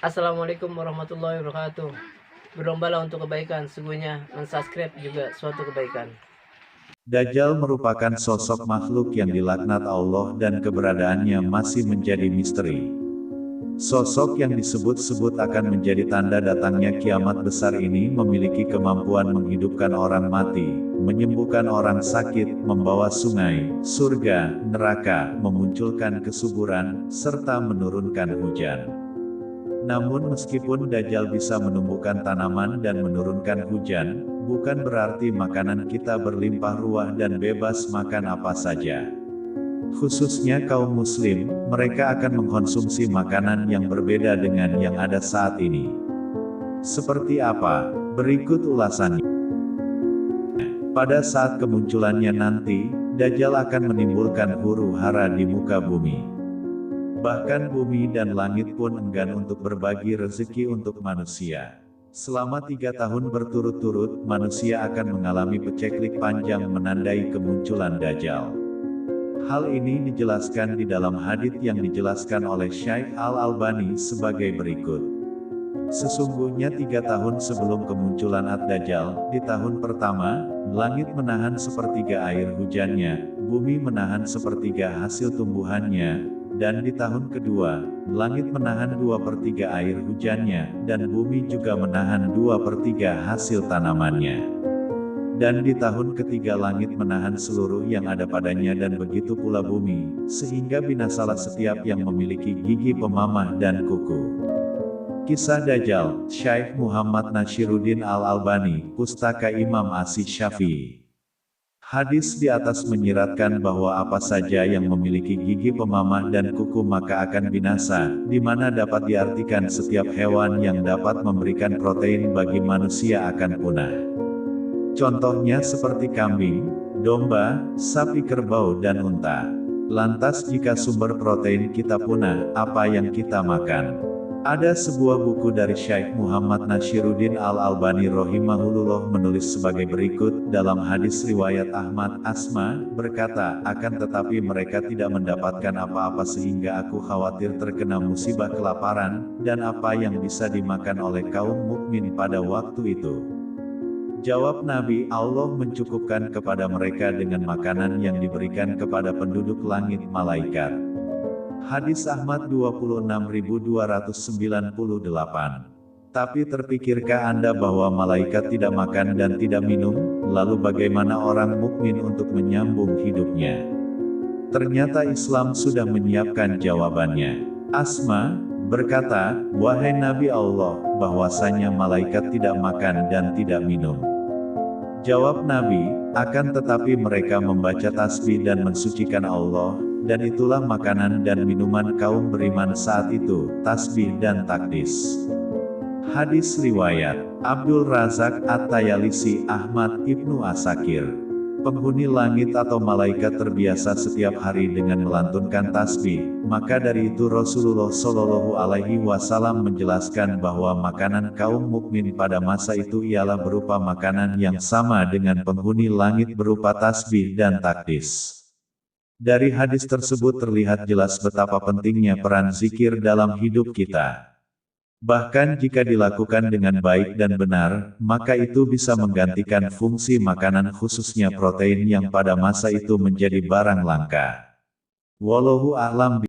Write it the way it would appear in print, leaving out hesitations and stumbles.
Assalamualaikum warahmatullahi wabarakatuh. Berlombalah untuk kebaikan, sesungguhnya mensubscribe juga suatu kebaikan. Dajjal merupakan sosok makhluk yang dilaknat Allah dan keberadaannya masih menjadi misteri. Sosok yang disebut-sebut akan menjadi tanda datangnya kiamat besar ini memiliki kemampuan menghidupkan orang mati, menyembuhkan orang sakit, membawa sungai, surga, neraka, memunculkan kesuburan, serta menurunkan hujan. Namun meskipun Dajjal bisa menumbuhkan tanaman dan menurunkan hujan, bukan berarti makanan kita berlimpah ruah dan bebas makan apa saja. Khususnya kaum muslim, mereka akan mengkonsumsi makanan yang berbeda dengan yang ada saat ini. Seperti apa? Berikut ulasannya. Pada saat kemunculannya nanti, Dajjal akan menimbulkan huru-hara di muka bumi. Bahkan bumi dan langit pun enggan untuk berbagi rezeki untuk manusia. Selama 3 tahun berturut-turut, manusia akan mengalami paceklik panjang menandai kemunculan Dajjal. Hal ini dijelaskan di dalam hadits yang dijelaskan oleh Syekh Al-Albani sebagai berikut. Sesungguhnya 3 tahun sebelum kemunculan Ad-Dajjal, di tahun pertama, langit menahan sepertiga air hujannya, bumi menahan sepertiga hasil tumbuhannya, dan di tahun kedua, langit menahan 2/3 air hujannya, dan bumi juga menahan 2/3 hasil tanamannya. Dan di tahun ketiga langit menahan seluruh yang ada padanya dan begitu pula bumi, sehingga binasalah setiap yang memiliki gigi pemamah dan kuku. Kisah Dajjal, Syekh Muhammad Nashiruddin Al-Albani, Pustaka Imam Asy-Syafi'i. Hadis di atas menyiratkan bahwa apa saja yang memiliki gigi pemamah dan kuku maka akan binasa, di mana dapat diartikan setiap hewan yang dapat memberikan protein bagi manusia akan punah. Contohnya seperti kambing, domba, sapi kerbau dan unta. Lantas jika sumber protein kita punah, apa yang kita makan? Ada sebuah buku dari Syekh Muhammad Nashiruddin Al-Albani rahimahullah menulis sebagai berikut, dalam hadis riwayat Ahmad, Asma berkata, akan tetapi mereka tidak mendapatkan apa-apa sehingga aku khawatir terkena musibah kelaparan, dan apa yang bisa dimakan oleh kaum mukmin pada waktu itu. Jawab Nabi, Allah mencukupkan kepada mereka dengan makanan yang diberikan kepada penduduk langit malaikat. Hadis Ahmad 26298. Tapi terpikirkah Anda bahwa malaikat tidak makan dan tidak minum, lalu bagaimana orang mukmin untuk menyambung hidupnya? Ternyata Islam sudah menyiapkan jawabannya. Asma berkata, wahai Nabi Allah, bahwasanya malaikat tidak makan dan tidak minum. Jawab Nabi, akan tetapi mereka membaca tasbih dan mensucikan Allah, dan itulah makanan dan minuman kaum beriman saat itu, tasbih dan takdis. Hadis riwayat Abdul Razak At-Tayalisi, Ahmad Ibnu Asakir. Penghuni langit atau malaikat terbiasa setiap hari dengan melantunkan tasbih, maka dari itu Rasulullah Shallallahu Alaihi Wasallam menjelaskan bahwa makanan kaum mukmin pada masa itu ialah berupa makanan yang sama dengan penghuni langit berupa tasbih dan takdis. Dari hadis tersebut terlihat jelas betapa pentingnya peran zikir dalam hidup kita. Bahkan jika dilakukan dengan baik dan benar, maka itu bisa menggantikan fungsi makanan khususnya protein yang pada masa itu menjadi barang langka. Wallahu a'lam.